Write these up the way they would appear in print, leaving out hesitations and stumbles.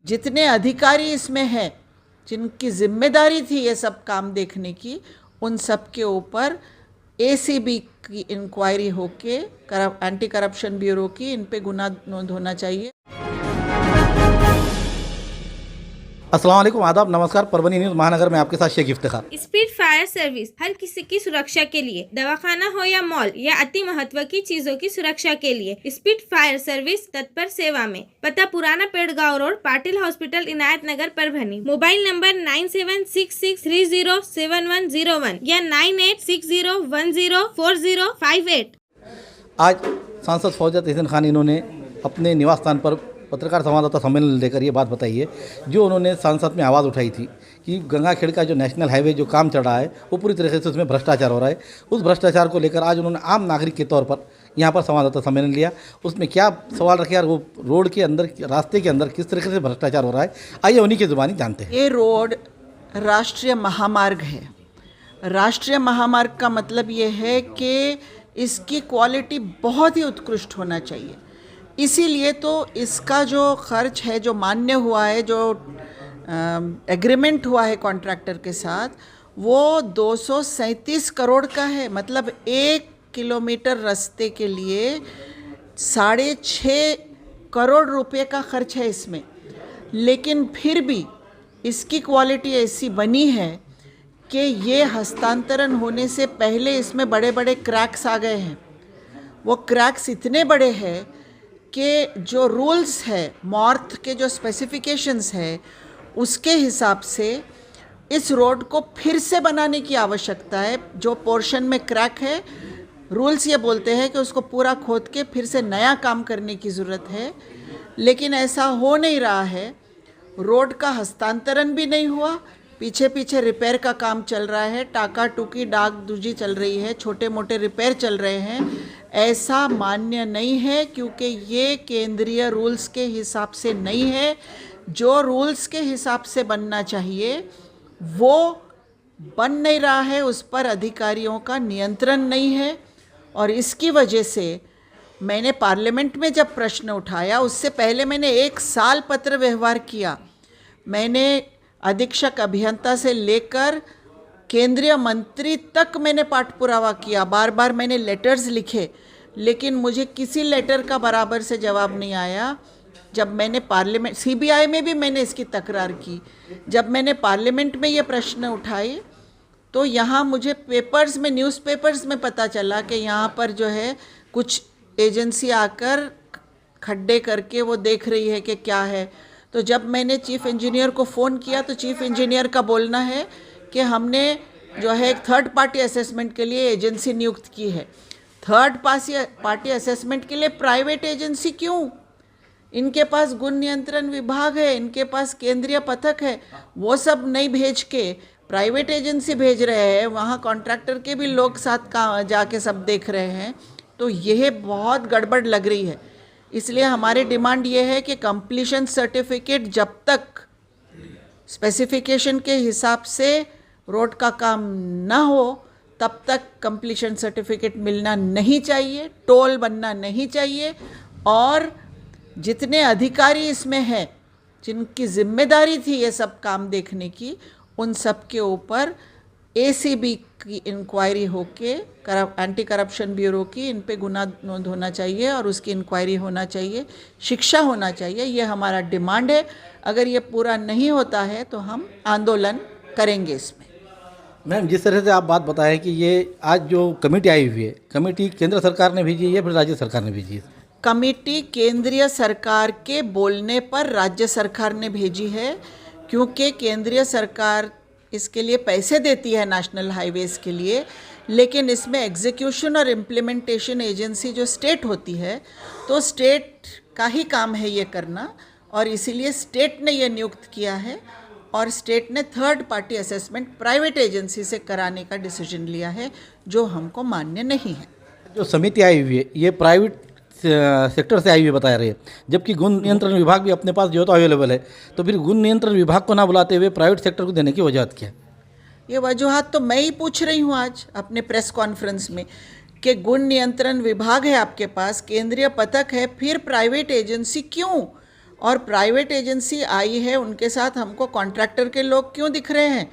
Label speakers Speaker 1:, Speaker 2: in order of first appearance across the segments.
Speaker 1: जितने अधिकारी इसमें हैं, जिनकी जिम्मेदारी थी ये सब काम देखने की, उन सब के ऊपर एसीबी की इंक्वायरी होके एंटी करप्शन ब्यूरो की इन पे गुना नोंद होना चाहिए।
Speaker 2: अस्सलाम वालेकुम, आदाब, नमस्कार। परभनी न्यूज़ महानगर में आपके साथ Sheikh Iftikhar.
Speaker 3: Speed fire service हर किसी की सुरक्षा के लिए, दवाखाना हो या मॉल या अति महत्व की चीजों की सुरक्षा के लिए स्पीड फायर सर्विस तत्पर सेवा में। पता पुराना पेड़गांव रोड, पाटिल हॉस्पिटल, इनायत नगर, परभनी। मोबाइल नंबर 9766307101 या 9860104058।
Speaker 2: आज सांसद फौजत हसन खान इन्होंने अपने निवास स्थान पर पत्रकार संवाददाता सम्मेलन लेकर ये बात बताई है जो उन्होंने संसद में आवाज़ उठाई थी कि गंगाखेड़ का जो नेशनल हाईवे जो काम चल रहा है वो पूरी तरीके से उसमें भ्रष्टाचार हो रहा है। उस भ्रष्टाचार को लेकर आज उन्होंने आम नागरिक के तौर पर यहाँ पर संवाददाता सम्मेलन लिया। उसमें क्या सवाल रखे और वो रोड के अंदर, रास्ते के अंदर किस तरीके से भ्रष्टाचार हो रहा है, आइए उन्हीं की ज़ुबानी जानते हैं।
Speaker 1: ये रोड राष्ट्रीय महामार्ग है। राष्ट्रीय महामार्ग का मतलब ये है कि इसकी क्वालिटी बहुत ही उत्कृष्ट होना चाहिए। इसीलिए तो इसका जो खर्च है, जो मान्य हुआ है, जो एग्रीमेंट हुआ है कॉन्ट्रैक्टर के साथ, वो 237 करोड़ का है। मतलब 1 किलोमीटर रास्ते के लिए 6.5 करोड़ रुपए का खर्च है इसमें। लेकिन फिर भी इसकी क्वालिटी ऐसी बनी है कि ये हस्तांतरण होने से पहले इसमें बड़े बड़े क्रैक्स आ गए हैं। वो क्रैक्स इतने बड़े हैं कि जो रूल्स है, मॉर्थ के जो स्पेसिफिकेशंस है, उसके हिसाब से इस रोड को फिर से बनाने की आवश्यकता है। जो पोर्शन में क्रैक है, रूल्स ये बोलते हैं कि उसको पूरा खोद के फिर से नया काम करने की ज़रूरत है। लेकिन ऐसा हो नहीं रहा है। रोड का हस्तांतरण भी नहीं हुआ, पीछे पीछे रिपेयर का काम चल रहा है, टाका टूकी डाग दूजी चल रही है, छोटे मोटे रिपेयर चल रहे हैं। ऐसा मान्य नहीं है क्योंकि ये केंद्रीय रूल्स के हिसाब से नहीं है। जो रूल्स के हिसाब से बनना चाहिए वो बन नहीं रहा है, उस पर अधिकारियों का नियंत्रण नहीं है। और इसकी वजह से मैंने पार्लियामेंट में जब प्रश्न उठाया, उससे पहले मैंने 1 साल पत्र व्यवहार किया। मैंने अधीक्षक अभियंता से लेकर केंद्रीय मंत्री तक मैंने पाठ पुरावा किया, बार बार मैंने लेटर्स लिखे, लेकिन मुझे किसी लेटर का बराबर से जवाब नहीं आया। जब मैंने पार्लियामेंट, सीबीआई में भी मैंने इसकी तकरार की, जब मैंने पार्लियामेंट में ये प्रश्न उठाए तो यहाँ मुझे पेपर्स में, न्यूज़पेपर्स में पता चला कि यहाँ पर जो है कुछ एजेंसी आकर खड्डे करके वो देख रही है कि क्या है। तो जब मैंने चीफ इंजीनियर को फ़ोन किया तो चीफ इंजीनियर का बोलना है कि हमने जो है एक थर्ड पार्टी असेसमेंट के लिए एजेंसी नियुक्त की है। थर्ड पार्टी असेसमेंट के लिए प्राइवेट एजेंसी क्यों? इनके पास गुण नियंत्रण विभाग है, इनके पास केंद्रीय पथक है, वो सब नहीं भेज के प्राइवेट एजेंसी भेज रहे हैं। वहाँ कॉन्ट्रैक्टर के भी लोग साथ का जाके सब देख रहे हैं। तो यह बहुत गड़बड़ लग रही है। इसलिए हमारी डिमांड ये है कि कंप्लीशन सर्टिफिकेट जब तक स्पेसिफिकेशन के हिसाब से रोड का काम ना हो तब तक कंप्लीशन सर्टिफिकेट मिलना नहीं चाहिए, टोल बनना नहीं चाहिए। और जितने अधिकारी इसमें हैं, जिनकी जिम्मेदारी थी ये सब काम देखने की, उन सब के ऊपर एसीबी की इंक्वायरी होके एंटी करप्शन ब्यूरो की इन पे गुना नोंद होना चाहिए और उसकी इंक्वायरी होना चाहिए, शिक्षा होना चाहिए। ये हमारा डिमांड है। अगर ये पूरा नहीं होता है तो हम आंदोलन करेंगे इसमें।
Speaker 2: मैम, जिस तरह से आप बात बताएं कि ये आज जो कमेटी आई हुई है, कमेटी केंद्र सरकार ने भेजी है या फिर राज्य सरकार ने भेजी है?
Speaker 1: कमेटी केंद्रीय सरकार के बोलने पर राज्य सरकार ने भेजी है, क्योंकि केंद्रीय सरकार इसके लिए पैसे देती है नेशनल हाईवेज़ के लिए, लेकिन इसमें एग्जीक्यूशन और इम्प्लीमेंटेशन एजेंसी जो स्टेट होती है, तो स्टेट का ही काम है ये करना। और इसीलिए स्टेट ने ये नियुक्त किया है और स्टेट ने third party assessment private agency से कराने का डिसीजन लिया है, जो हमको मान्य नहीं है।
Speaker 2: जो समिति आई हुई है ये प्राइवेट सेक्टर से आई हुई बता रहे हैं, जबकि गुण नियंत्रण विभाग भी अपने पास जो है तो अवेलेबल है। तो फिर गुण नियंत्रण विभाग को ना बुलाते हुए प्राइवेट सेक्टर को देने की वजह क्या है?
Speaker 1: ये वजूहत तो मैं ही पूछ रही हूँ आज अपने प्रेस कॉन्फ्रेंस में कि गुण नियंत्रण विभाग है आपके पास, केंद्रीय पथक है, फिर प्राइवेट एजेंसी क्यों? और प्राइवेट एजेंसी आई है, उनके साथ हमको कॉन्ट्रैक्टर के लोग क्यों दिख रहे हैं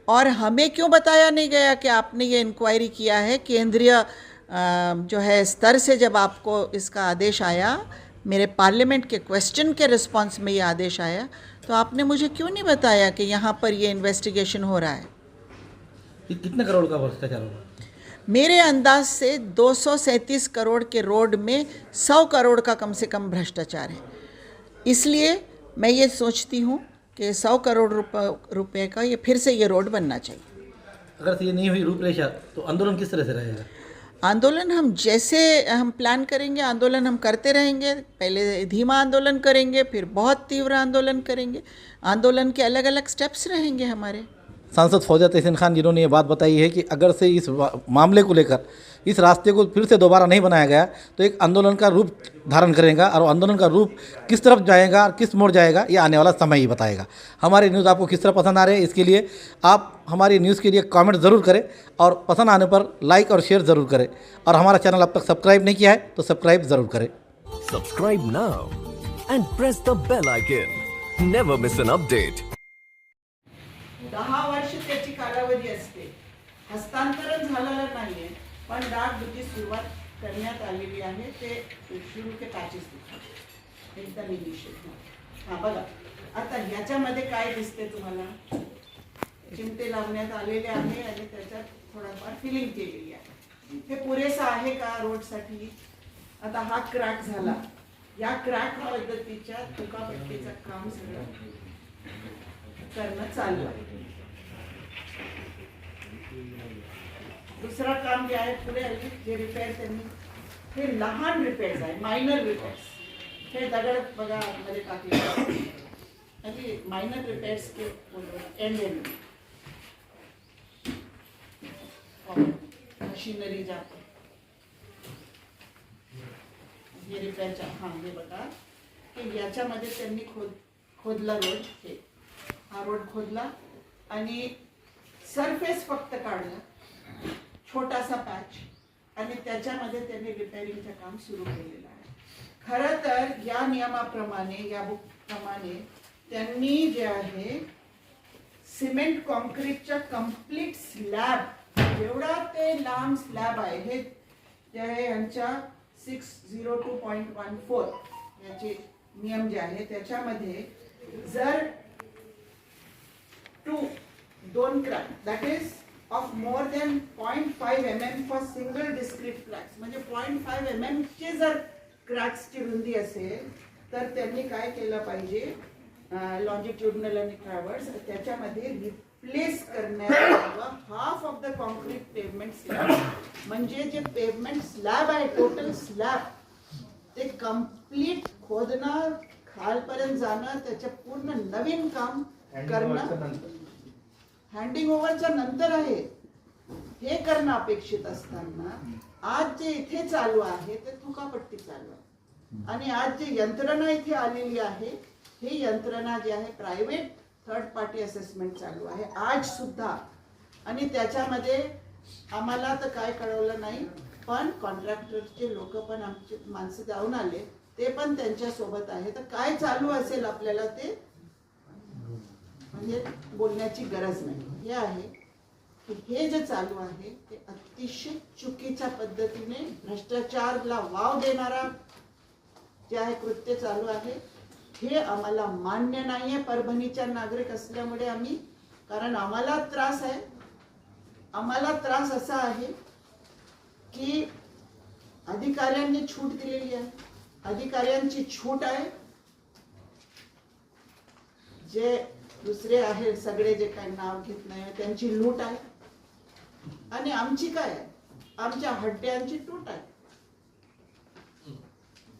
Speaker 1: और हमें क्यों बताया नहीं गया कि आपने ये इंक्वायरी किया है? केंद्रीय जो है स्तर से जब आपको इसका आदेश आया, मेरे पार्लियामेंट के क्वेश्चन के रिस्पांस में ये आदेश आया, तो आपने मुझे क्यों नहीं बताया कि यहाँ पर ये इन्वेस्टिगेशन हो रहा है?
Speaker 2: ये कितने करोड़ का भ्रष्टाचार होगा?
Speaker 1: मेरे अंदाज से 237 करोड़ के रोड में 100 करोड़ का कम से कम भ्रष्टाचार है। इसलिए मैं ये सोचती हूँ कि 100 करोड़ रुपए का ये फिर से ये रोड बनना चाहिए।
Speaker 2: अगर से ये नहीं हुई रूपरेखा तो आंदोलन किस तरह से रहेगा?
Speaker 1: आंदोलन हम जैसे हम प्लान करेंगे, आंदोलन हम करते रहेंगे। पहले धीमा आंदोलन करेंगे, फिर बहुत तीव्र आंदोलन करेंगे। आंदोलन के अलग अलग स्टेप्स रहेंगे हमारे।
Speaker 2: सांसद फौजिया तहसीन खान जिन्होंने ये बात बताई है कि अगर से इस मामले को लेकर इस रास्ते को फिर से दोबारा नहीं बनाया गया तो एक आंदोलन का रूप धारण करेगा, और आंदोलन का रूप किस तरफ जाएगा और किस मोड़ जाएगा ये आने वाला समय ही बताएगा। हमारे न्यूज़ आपको किस तरह पसंद आ रहे हैं, इसके लिए आप हमारी न्यूज़ के लिए कमेंट ज़रूर करें और पसंद आने पर लाइक और शेयर ज़रूर करें, और हमारा चैनल अब तक सब्सक्राइब नहीं किया है तो सब्सक्राइब ज़रूर करें।
Speaker 4: Subscribe now and press the bell icon. Never miss an update.
Speaker 1: 10 वर्ष त्याची कालावधी असते, हस्तांतरण झालेलं नाहीये, पण डागडुजी सुरुवात करण्यात आलेली आहे। ते शुरू के पॅचेस दिसतात एकदम इनिशियल। हां बघा, आता ह्याच्यामध्ये काय दिसते तुम्हाला? चिमटे लावण्यात आलेले आहे आणि त्याच्यात थोडाफार फिलिंग केलेली आहे। हे पुरेसं आहे का रोडसाठी? आता हा क्रॅक झाला, या क्रॅक पद्धतीच्या तुकापट्टीचं काम सगळं करणं चालू आहे। दुसरा काम जे आहे पुढे आली जे रिपेअर त्यांनी, हे लहान रिपेअर्स आहे, मायनर रिपेअर्स। हे दगड बघा मध्ये टाकले आणि मायनर रिपेअर्स के एंड मशीनरी जाते हे रिपेअरच्या। हां हे बघा की याच्यामध्ये त्यांनी खोदला रोड, हे हा रोड खोदला आणि सरफेस फक्त काढला, छोटासा पॅच, आणि त्याच्यामध्ये त्यांनी रिपेअरिंगचं काम सुरू केलेलं आहे। खरं तर या नियमाप्रमाणे, या बुकप्रमाणे त्यांनी जे आहे सिमेंट कॉन्क्रीटच्या कंप्लीट स्लॅब, एवढा ते लांब स्लॅब आहे, हे जे आहे यांच्या 602.14 याचे नियम जे आहे त्याच्यामध्ये जर दोन crack that is of more than 0.5 mm for single discrete cracks, म्हणजे 0.5 mm चे जर क्रॅक्सची रुंदी असेल तर त्यांनी काय केलं पाहिजे, लॉन्जिट्युडनल आणि ट्रॅव्हर्स त्याच्यामध्ये रिप्लेस करण्यात यावं half of the concrete pavement slab. म्हणजे जे पेवमेंट स्लॅब आहे, टोटल स्लॅब, ते कंप्लीट खोदणं, खालपर्यंत जाणं, त्याचं पूर्ण नवीन काम करणं, हँडिंग ओव्हरच्या नंतर आहे हे करणं अपेक्षित असताना आज जे इथे चालू आहे ते तुकापट्टी चालू आहे। आणि आज जी यंत्रणा इथे आलेली आहे, ही यंत्रणा जी आहे प्रायव्हेट थर्ड पार्टी असेसमेंट चालू आहे आज सुद्धा। आणि त्याच्यामध्ये आम्हाला तर काय कळवलं नाही, पण कॉन्ट्रॅक्टरचे लोक पण आमचे माणसं जाऊन आले, ते पण त्यांच्या सोबत आहे। तर काय चालू असेल आपल्याला ते म्हणजे बोलण्याची गरज नाही। हे आहे की हे जे चालू आहे ते अतिशय चुकीच्या पद्धतीने भ्रष्टाचाराला वाव देणारा जे आहे कृत्य चालू आहे, हे आम्हाला मान्य नाहीये परभणीच्या नागरिक असल्यामुळे आम्ही, कारण आम्हाला त्रास आहे। आम्हाला त्रास असा आहे की अधिकाऱ्यांनी छूट दिलेली आहे, अधिकाऱ्यांची छूट आहे, जे दुसरे आहे सगळे जे काही नाव घेत नाही त्यांची लूट आहे, आणि आमची काय आहे, आमच्या हड्ड्यांची तूट आहे,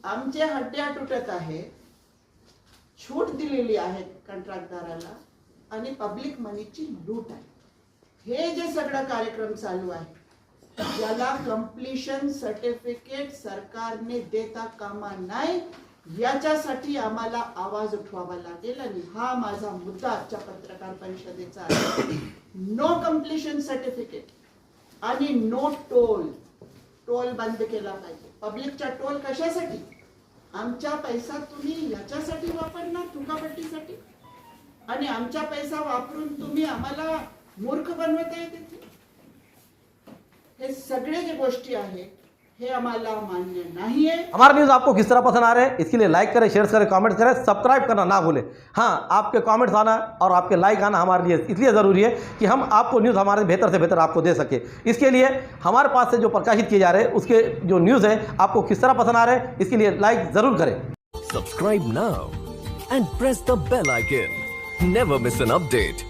Speaker 1: आमचे हड्ड्या तुटत आहे, छूट दिलेली आहे कंत्राटदाराला, आणि पब्लिक मनीची लूट आहे। हे जे सगळं कार्यक्रम चालू आहे याला कंप्लीशन सर्टिफिकेट सरकारने देता कामा नाही, याच्यासाठी आम्हाला आवाज उठवावा लागेल। आणि हा माझा मुद्दा आजच्या पत्रकार परिषदेचा आहे। नो कंप्लीशन सर्टिफिकेट आणि नो टोल। टोल बंद केला पाहिजे। पब्लिकचा टोल कशासाठी? आमचा पैसा तुम्ही याच्यासाठी वापरला तुकापट्टीसाठी आणि आमचा पैसा वापरून तुम्ही आम्हाला मूर्ख बनवत आहे तिथे. हे सगळे जे गोष्टी आहेत हे आम्हाला मान्य नाही आहे.
Speaker 5: हमारा न्यूज़ आपको किस तरह पसंद आ रहे हैं इसके लिए लाइक करें, शेयर करें, कमेंट करें, सब्सक्राइब करना ना भूलें. हाँ, आपके कमेंट्स आना और आपके लाइक आना हमारे लिए इसलिए ज़रूरी है कि हम आपको न्यूज़ हमारे बेहतर से बेहतर आपको दे सके. इसके लिए हमारे पास से जो प्रकाशित किए जा रहे हैं उसके जो न्यूज़ है आपको किस तरह पसंद आ रहे हैं इसके लिए लाइक ज़रूर करें.
Speaker 4: Subscribe now and press the bell icon. Never miss an update.